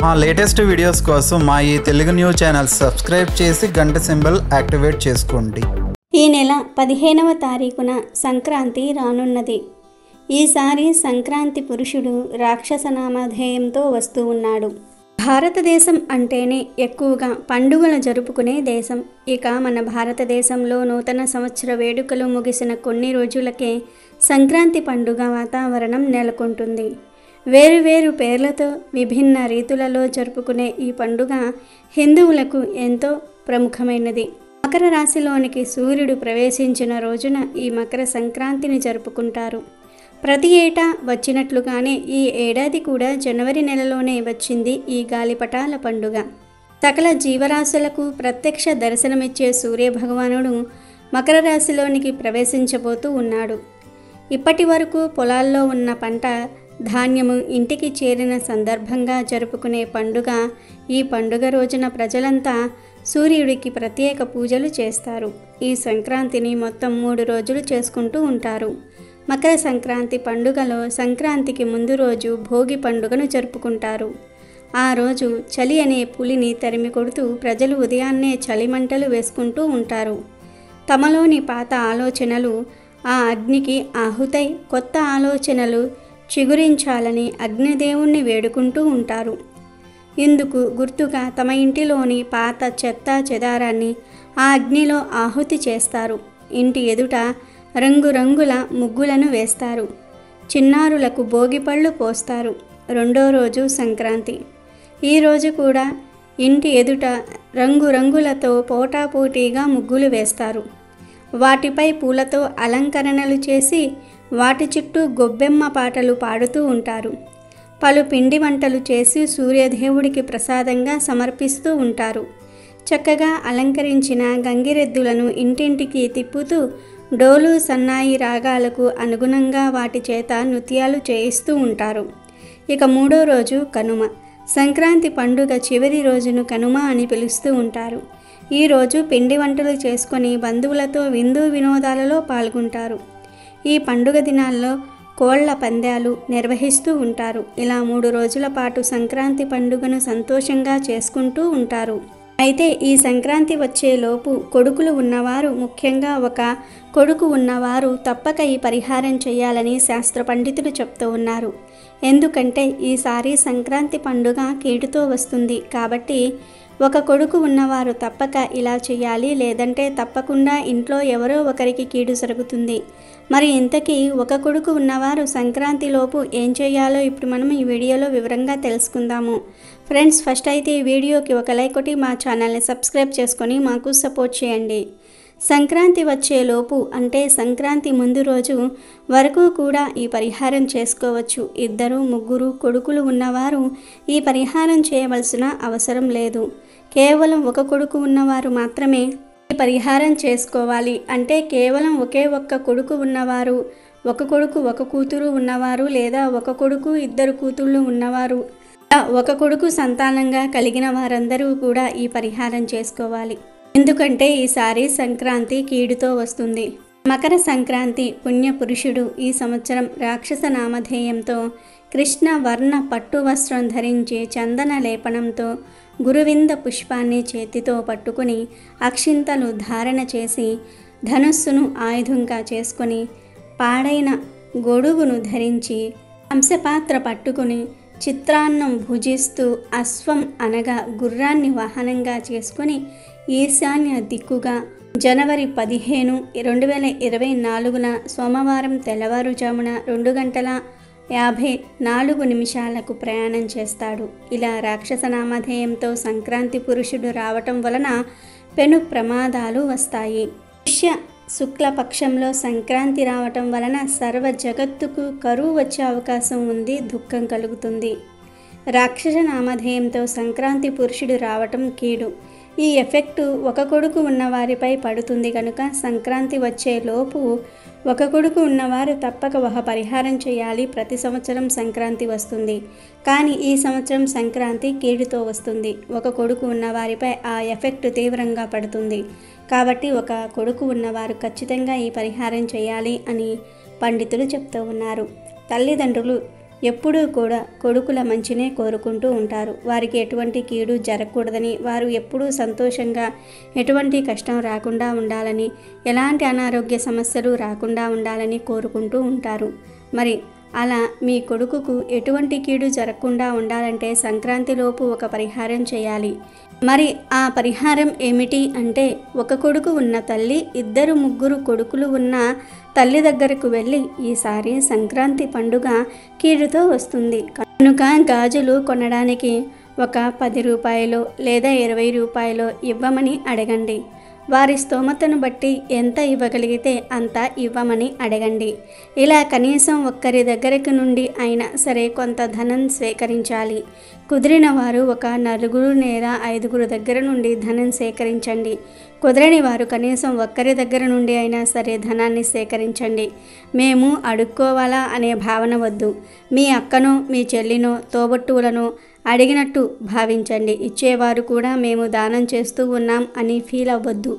మా latest videos కోసం మా ఈ తెలుగు న్యూస్ ఛానల్ సబ్స్క్రైబ్ చేసి గంట సింబల్ యాక్టివేట్ చేసుకోండి. ఈ నెల 15వ తారీఖున సంక్రాంతి రానున్నది. ఈసారి సంక్రాంతి పురుషుడు రాక్షస నామధేయంతో వస్తూ ఉన్నాడు. భారతదేశం అంటేనే ఎక్కువగా పండుగలు జరుపుకునే దేశం. ఇక మన భారతదేశంలో నూతన సంవత్సర వేడుకలు ముగిసిన కొన్ని రోజులకే సంక్రాంతి పండుగ వాతావరణం నెలకొంటుంది. వేరువేరు పేర్లతో విభిన్న రీతులలో జరుపుకునే ఈ పండుగ హిందువులకు ఎంతో ప్రముఖమైనది. మకర రాశిలోనికి సూర్యుడు ప్రవేశించిన రోజున ఈ మకర సంక్రాంతిని జరుపుకుంటారు. ప్రతి ఏటా వచ్చినట్లుగానే ఈ ఏడాది కూడా జనవరి నెలలోనే వచ్చింది ఈ గాలిపటాల పండుగ. సకల జీవరాశులకు ప్రత్యక్ష దర్శనమిచ్చే సూర్యభగవానుడు మకర రాశిలోనికి ప్రవేశించబోతూ ఉన్నాడు. ఇప్పటి వరకు పొలాల్లో ఉన్న పంట ధాన్యము ఇంటికి చేరిన సందర్భంగా జరుపుకునే పండుగ. ఈ పండుగ రోజున ప్రజలంతా సూర్యుడికి ప్రత్యేక పూజలు చేస్తారు. ఈ సంక్రాంతిని మొత్తం 3 రోజులు చేసుకుంటూ ఉంటారు. మకర సంక్రాంతి పండుగలో సంక్రాంతికి ముందు రోజు భోగి పండుగను జరుపుకుంటారు. ఆ రోజు చలి అనే పులిని తరిమి కొడుతూ ప్రజలు ఉదయాన్నే చలిమంటలు వేసుకుంటూ ఉంటారు. తమలోని పాత ఆలోచనలు ఆ అగ్నికి ఆహుతై కొత్త ఆలోచనలు చిగురించాలని అగ్నిదేవుణ్ణి వేడుకుంటూ ఉంటారు. ఇందుకు గుర్తుగా తమ ఇంటిలోని పాత చెత్త చెదారాన్ని ఆ అగ్నిలో ఆహుతి చేస్తారు. ఇంటి ఎదుట రంగురంగుల ముగ్గులను వేస్తారు. చిన్నారులకు భోగిపళ్ళు పోస్తారు. రెండో రోజు సంక్రాంతి. ఈ రోజు కూడా ఇంటి ఎదుట రంగురంగులతో పోటాపోటీగా ముగ్గులు వేస్తారు. వాటిపై పూలతో అలంకరణలు చేసి వాటి చుట్టూ గొబ్బెమ్మ పాటలు పాడుతూ ఉంటారు. పలు పిండి వంటలు చేసి సూర్యదేవుడికి ప్రసాదంగా సమర్పిస్తూ ఉంటారు. చక్కగా అలంకరించిన గంగిరెద్దులను ఇంటింటికి తిప్పుతూ డోలు సన్నాయి రాగాలకు అనుగుణంగా వాటి చేత నృత్యాలు చేయిస్తూ ఉంటారు. ఇక మూడో రోజు కనుమ. సంక్రాంతి పండుగ చివరి రోజును కనుమ అని పిలుస్తూ ఉంటారు. ఈ రోజు పిండి వంటలు చేసుకొని బంధువులతో విందు వినోదాలలో పాల్గొంటారు. ఈ పండుగ దినాల్లో కోళ్ల పందాలు నిర్వహిస్తూ ఉంటారు. ఇలా 3 రోజుల పాటు సంక్రాంతి పండుగను సంతోషంగా చేసుకుంటూ ఉంటారు. అయితే ఈ సంక్రాంతి వచ్చేలోపు కొడుకులు ఉన్నవారు, ముఖ్యంగా ఒక కొడుకు ఉన్నవారు తప్పక ఈ పరిహారం చేయాలని శాస్త్ర పండితులు చెప్తూ ఉన్నారు. ఎందుకంటే ఈసారి సంక్రాంతి పండుగ కీడుతో వస్తుంది కాబట్టి ఒక కొడుకు ఉన్నవారు తప్పక ఇలా చేయాలి, లేదంటే తప్పకుండా ఇంట్లో ఎవరో ఒకరికి కీడు జరుగుతుంది. మరి ఇంతకీ ఒక కొడుకు ఉన్నవారు సంక్రాంతిలోపు ఏం చేయాలో ఇప్పుడు మనం ఈ వీడియోలో వివరంగా తెలుసుకుందాము. ఫ్రెండ్స్, ఫస్ట్ అయితే ఈ వీడియోకి ఒక లైక్ కొట్టి మా ఛానల్ని సబ్స్క్రైబ్ చేసుకొని మాకు సపోర్ట్ చేయండి. సంక్రాంతి వచ్చేలోపు అంటే సంక్రాంతి ముందు రోజు వరకు కూడా ఈ పరిహారం చేసుకోవచ్చు. 2, 3 కొడుకులు ఉన్నవారు ఈ పరిహారం చేయవలసిన అవసరం లేదు. కేవలం ఒక కొడుకు ఉన్నవారు మాత్రమే ఈ పరిహారం చేసుకోవాలి. అంటే కేవలం ఒకే ఒక్క కొడుకు ఉన్నవారు, ఒక కొడుకు ఒక కూతురు ఉన్నవారు, లేదా ఒక కొడుకు 2 కూతుళ్ళు ఉన్నవారు, ఒక కొడుకు సంతానంగా కలిగిన వారందరూ కూడా ఈ పరిహారం చేసుకోవాలి. ఎందుకంటే ఈసారి సంక్రాంతి కీడుతో వస్తుంది. మకర సంక్రాంతి పుణ్యపురుషుడు ఈ సంవత్సరం రాక్షస నామధేయంతో కృష్ణ వర్ణ పట్టు వస్త్రం ధరించి చందన లేపనంతో గురువింద పుష్పాన్ని చేతితో పట్టుకుని అక్షింతలు ధారణ చేసి ధనుస్సును ఆయుధంగా చేసుకొని పాడైన గొడుగును ధరించి హంసపాత్ర పట్టుకుని చిత్రాన్నం భుజిస్తూ అశ్వం అనగా గుర్రాన్ని వాహనంగా చేసుకుని ఈశాన్య దిక్కుగా జనవరి 15, 2024న సోమవారం తెల్లవారుజామున 2:54 ప్రయాణం చేస్తాడు. ఇలా రాక్షస నామధేయంతో సంక్రాంతి పురుషుడు రావటం వలన పెను ప్రమాదాలు వస్తాయి. పుష్య శుక్లపక్షంలో సంక్రాంతి రావటం వలన సర్వ జగత్తుకు కరువు వచ్చే అవకాశం ఉంది, దుఃఖం కలుగుతుంది. రాక్షస నామధేయంతో సంక్రాంతి పురుషుడు రావటం కీడు. ఈ ఎఫెక్టు ఒక కొడుకు ఉన్నవారిపై పడుతుంది కనుక సంక్రాంతి వచ్చేలోపు ఒక కొడుకు ఉన్నవారు తప్పక ఒక పరిహారం చేయాలి. ప్రతి సంవత్సరం సంక్రాంతి వస్తుంది, కానీ ఈ సంవత్సరం సంక్రాంతి కీడుతో వస్తుంది. ఒక కొడుకు ఉన్నవారిపై ఆ ఎఫెక్ట్ తీవ్రంగా పడుతుంది. కాబట్టి ఒక కొడుకు ఉన్నవారు ఖచ్చితంగా ఈ పరిహారం చేయాలి అని పండితులు చెప్తూ ఉన్నారు. తల్లిదండ్రులు ఎప్పుడూ కూడా కొడుకుల మంచినే కోరుకుంటూ ఉంటారు. వారికి ఎటువంటి కీడు జరగకూడదని, వారు ఎప్పుడూ సంతోషంగా, ఎటువంటి కష్టం రాకుండా ఉండాలని, ఎలాంటి అనారోగ్య సమస్యలు రాకుండా ఉండాలని కోరుకుంటూ ఉంటారు. మరి అలా మీ కొడుకుకు ఎటువంటి కీడు జరగకుండా ఉండాలంటే సంక్రాంతిలోపు ఒక పరిహారం చేయాలి. మరి ఆ పరిహారం ఏమిటి అంటే, ఒక కొడుకు ఉన్న తల్లి 2-3 కొడుకులు ఉన్న తల్లి దగ్గరకు వెళ్ళి, ఈసారి సంక్రాంతి పండుగ కీడుతో వస్తుంది కనుక గాజులు కొనడానికి ఒక 10 రూపాయలు లేదా 20 రూపాయలు ఇవ్వమని అడగండి. వారి స్తోమతను బట్టి ఎంత ఇవ్వగలిగితే అంత ఇవ్వమని అడగండి. ఇలా కనీసం ఒక్కరి దగ్గరికి నుండి అయినా సరే కొంత ధనం స్వీకరించాలి. కుదిరిన వారు ఒక 4 లేదా 5 దగ్గర నుండి ధనం సేకరించండి. కుదరని వారు కనీసం ఒక్కరి దగ్గర నుండి అయినా సరే ధనాన్ని సేకరించండి. మేము అడుక్కోవాలా అనే భావన వద్దు. మీ అక్కనో, మీ చెల్లినో, తోబట్టువులను అడిగినట్టు భావించండి. ఇచ్చేవారు కూడా మేము దానం చేస్తూ ఉన్నాం అని ఫీల్ అవ్వద్దు.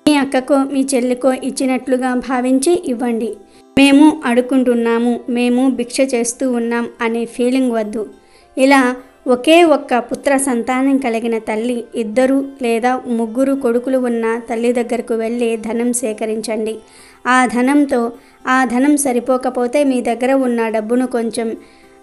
మీ అక్కకో, మీ చెల్లికో ఇచ్చినట్లుగా భావించి ఇవ్వండి. మేము అడుక్కుంటున్నాము, మేము భిక్ష చేస్తూ ఉన్నాం అనే ఫీలింగ్ వద్దు. ఇలా ఒకే ఒక్క పుత్ర సంతానం కలిగిన తల్లి 2 లేదా 3 కొడుకులు ఉన్న తల్లి దగ్గరకు వెళ్ళి ధనం సేకరించండి. ఆ ధనం సరిపోకపోతే మీ దగ్గర ఉన్న డబ్బును కొంచెం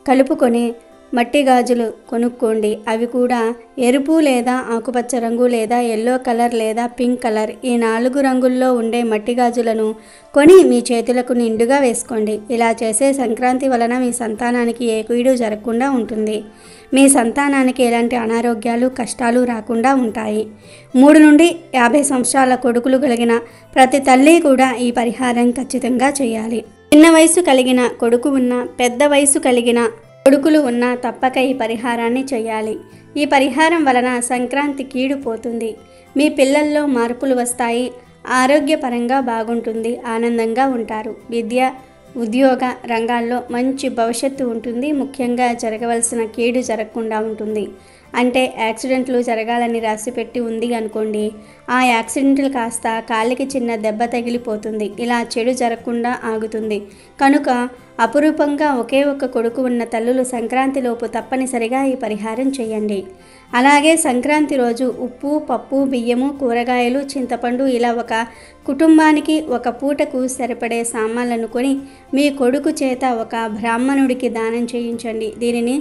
కలుపుకొని మట్టి గాజులు కొనుక్కోండి. అవి కూడా ఎరుపు లేదా ఆకుపచ్చ రంగు లేదా ఎల్లో కలర్ లేదా పింక్ కలర్, ఈ 4 రంగుల్లో ఉండే మట్టి గాజులను కొని మీ చేతులకు నిండుగా వేసుకోండి. ఇలా చేసే సంక్రాంతి వలన మీ సంతానానికి ఏ కీడు జరగకుండా ఉంటుంది. మీ సంతానానికి ఎలాంటి అనారోగ్యాలు, కష్టాలు రాకుండా ఉంటాయి. 3 నుండి 50 సంవత్సరాల కొడుకులు కలిగిన ప్రతి తల్లి కూడా ఈ పరిహారం ఖచ్చితంగా చేయాలి. చిన్న వయసు కలిగిన కొడుకు ఉన్న, పెద్ద వయసు కలిగిన కొడుకులు ఉన్నా తప్పక ఈ పరిహారాన్ని చేయాలి. ఈ పరిహారం వలన సంక్రాంతి కీడు పోతుంది. మీ పిల్లల్లో మార్పులు వస్తాయి. ఆరోగ్యపరంగా బాగుంటుంది. ఆనందంగా ఉంటారు. విద్య, ఉద్యోగ రంగాల్లో మంచి భవిష్యత్తు ఉంటుంది. ముఖ్యంగా జరగవలసిన కీడు జరగకుండా ఉంటుంది. అంటే యాక్సిడెంట్లు జరగాలని రాసిపెట్టి ఉంది అనుకోండి, ఆ యాక్సిడెంట్లు కాస్త కాలికి చిన్న దెబ్బ తగిలిపోతుంది. ఇలా చెడు జరగకుండా ఆగుతుంది. కనుక అపురూపంగా ఒకే ఒక్క కొడుకు ఉన్న తల్లులు సంక్రాంతిలోపు తప్పనిసరిగా ఈ పరిహారం చేయండి. అలాగే సంక్రాంతి రోజు ఉప్పు, పప్పు, బియ్యము, కూరగాయలు, చింతపండు ఇలా ఒక కుటుంబానికి ఒక పూటకు సరిపడే సామాన్లను కొని మీ కొడుకు చేత ఒక బ్రాహ్మణుడికి దానం చేయించండి. దీనిని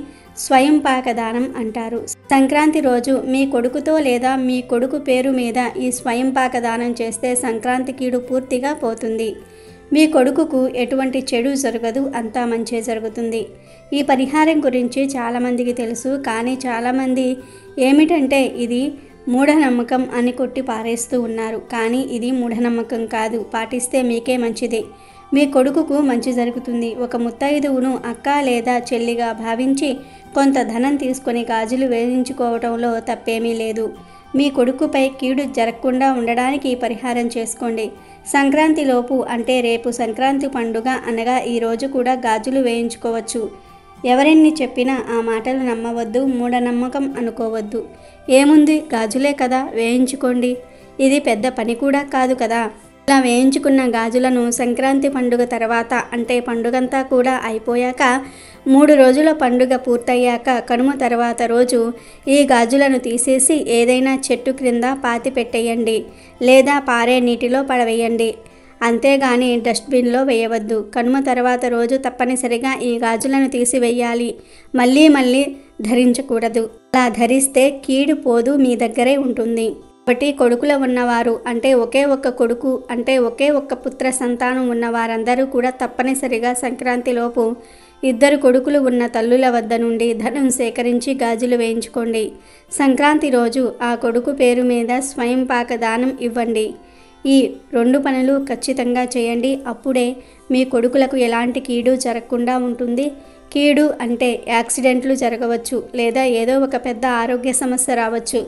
స్వయంపాక దానం అంటారు. సంక్రాంతి రోజు మీ కొడుకుతో లేదా మీ కొడుకు పేరు మీద ఈ స్వయంపాక దానం చేస్తే సంక్రాంతి కీడు పూర్తిగా పోతుంది. మీ కొడుకుకు ఎటువంటి చెడు జరగదు, అంతా మంచే జరుగుతుంది. ఈ పరిహారం గురించి చాలామందికి తెలుసు, కానీ చాలామంది ఏమిటంటే ఇది మూఢనమ్మకం అని కొట్టి పారేస్తూ ఉన్నారు. కానీ ఇది మూఢనమ్మకం కాదు, పాటిస్తే మీకే మంచిది. మీ కొడుకుకు మంచి జరుగుతుంది. ఒక ముత్తైదువును అక్క లేదా చెల్లిగా భావించి కొంత ధనం తీసుకొని గాజులు వేయించుకోవడంలో తప్పేమీ లేదు. మీ కొడుకుపై కీడు జరగకుండా ఉండడానికి ఈ పరిహారం చేసుకోండి. సంక్రాంతిలోపు అంటే రేపు సంక్రాంతి పండుగ అనగా ఈరోజు కూడా గాజులు వేయించుకోవచ్చు. ఎవరెన్ని చెప్పినా ఆ మాటలు నమ్మవద్దు, మూఢనమ్మకం అనుకోవద్దు. ఏముంది, గాజులే కదా, వేయించుకోండి. ఇది పెద్ద పని కూడా కాదు కదా. ఇలా వేయించుకున్న గాజులను సంక్రాంతి పండుగ తర్వాత అంటే పండుగంతా కూడా అయిపోయాక 3 రోజుల పండుగ పూర్తయ్యాక కనుమ తర్వాత రోజు ఈ గాజులను తీసేసి ఏదైనా చెట్టు క్రింద పాతి పెట్టేయండి లేదా పారే నీటిలో పడవేయండి. అంతేగాని డస్ట్బిన్లో వేయవద్దు. కనుమ తర్వాత రోజు తప్పనిసరిగా ఈ గాజులను తీసివేయాలి. మళ్ళీ ధరించకూడదు. అలా ధరిస్తే కీడు పోదు, మీ దగ్గరే ఉంటుంది. కాబట్టి కొడుకుల ఉన్నవారు అంటే ఒకే ఒక్క కొడుకు అంటే ఒకే ఒక్క పుత్ర సంతానం ఉన్న వారందరూ కూడా తప్పనిసరిగా సంక్రాంతిలోపు 2 కొడుకులు ఉన్న తల్లుల వద్ద నుండి ధనం సేకరించి గాజులు వేయించుకోండి. సంక్రాంతి రోజు ఆ కొడుకు పేరు మీద స్వయంపాక దానం ఇవ్వండి. ఈ 2 పనులు ఖచ్చితంగా చేయండి. అప్పుడే మీ కొడుకులకు ఎలాంటి కీడు జరగకుండా ఉంటుంది. కీడు అంటే యాక్సిడెంట్లు జరగవచ్చు లేదా ఏదో ఒక పెద్ద ఆరోగ్య సమస్య రావచ్చు.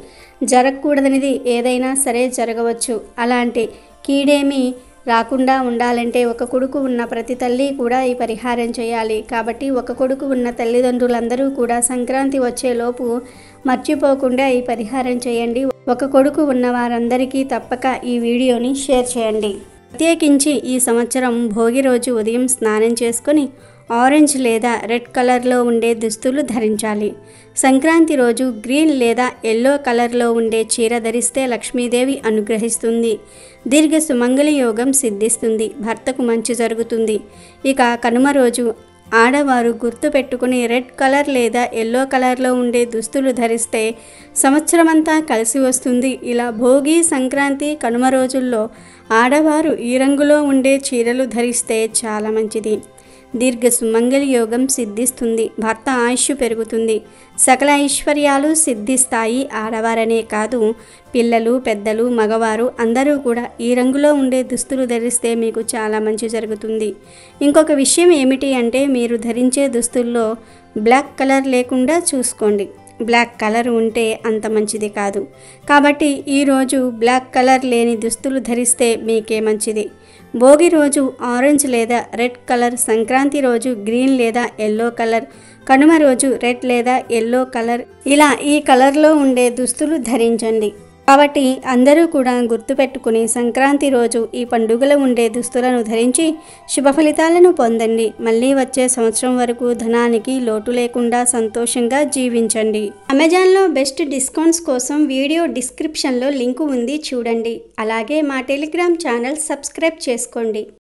జరగకూడదనిది ఏదైనా సరే జరగవచ్చు. అలాంటి కీడేమీ రాకుండా ఉండాలంటే ఒక కొడుకు ఉన్న ప్రతి తల్లి కూడా ఈ పరిహారం చేయాలి. కాబట్టి ఒక కొడుకు ఉన్న తల్లిదండ్రులందరూ కూడా సంక్రాంతి వచ్చేలోపు మర్చిపోకుండా ఈ పరిహారం చేయండి. ఒక కొడుకు ఉన్న వారందరికీ తప్పక ఈ వీడియోని షేర్ చేయండి. ప్రత్యేకించి ఈ సంవత్సరం భోగి రోజు ఉదయం స్నానం చేసుకొని ఆరెంజ్ లేదా రెడ్ కలర్లో ఉండే దుస్తులు ధరించాలి. సంక్రాంతి రోజు గ్రీన్ లేదా ఎల్లో కలర్లో ఉండే చీర ధరిస్తే లక్ష్మీదేవి అనుగ్రహిస్తుంది. దీర్ఘ సుమంగళి యోగం సిద్ధిస్తుంది. భర్తకు మంచి జరుగుతుంది. ఇక కనుమ రోజు ఆడవారు గుర్తు పెట్టుకుని రెడ్ కలర్ లేదా ఎల్లో కలర్లో ఉండే దుస్తులు ధరిస్తే సంవత్సరమంతా కలిసి వస్తుంది. ఇలా భోగి, సంక్రాంతి, కనుమ రోజుల్లో ఆడవారు ఈ రంగులో ఉండే చీరలు ధరిస్తే చాలా మంచిది. దీర్ఘ సుమంగళి యోగం సిద్ధిస్తుంది. భర్త ఆయుష్ పెరుగుతుంది. సకల ఐశ్వర్యాలు సిద్ధిస్తాయి. ఆడవారనే కాదు, పిల్లలు, పెద్దలు, మగవారు అందరూ కూడా ఈ రంగులో ఉండే దుస్తులు ధరిస్తే మీకు చాలా మంచి జరుగుతుంది. ఇంకొక విషయం ఏమిటి అంటే మీరు ధరించే దుస్తుల్లో బ్లాక్ కలర్ లేకుండా చూసుకోండి. బ్లాక్ కలర్ ఉంటే అంత మంచిది కాదు. కాబట్టి ఈరోజు బ్లాక్ కలర్ లేని దుస్తులు ధరిస్తే మీకే మంచిది. భోగి రోజు ఆరెంజ్ లేదా రెడ్ కలర్, సంక్రాంతి రోజు గ్రీన్ లేదా ఎల్లో కలర్, కనుమ రోజు రెడ్ లేదా ఎల్లో కలర్, ఇలా ఈ కలర్లో ఉండే దుస్తులు ధరించండి. కాబట్టి అందరూ కూడా గుర్తుపెట్టుకుని సంక్రాంతి రోజు ఈ పండుగలో ఉండే దుస్తులను ధరించి శుభ ఫలితాలను పొందండి. మళ్ళీ వచ్చే సంవత్సరం వరకు ధనానికి లోటు లేకుండా సంతోషంగా జీవించండి. అమెజాన్లో బెస్ట్ డిస్కౌంట్స్ కోసం వీడియో డిస్క్రిప్షన్లో లింకు ఉంది, చూడండి. అలాగే మా టెలిగ్రామ్ ఛానల్ సబ్స్క్రైబ్ చేసుకోండి.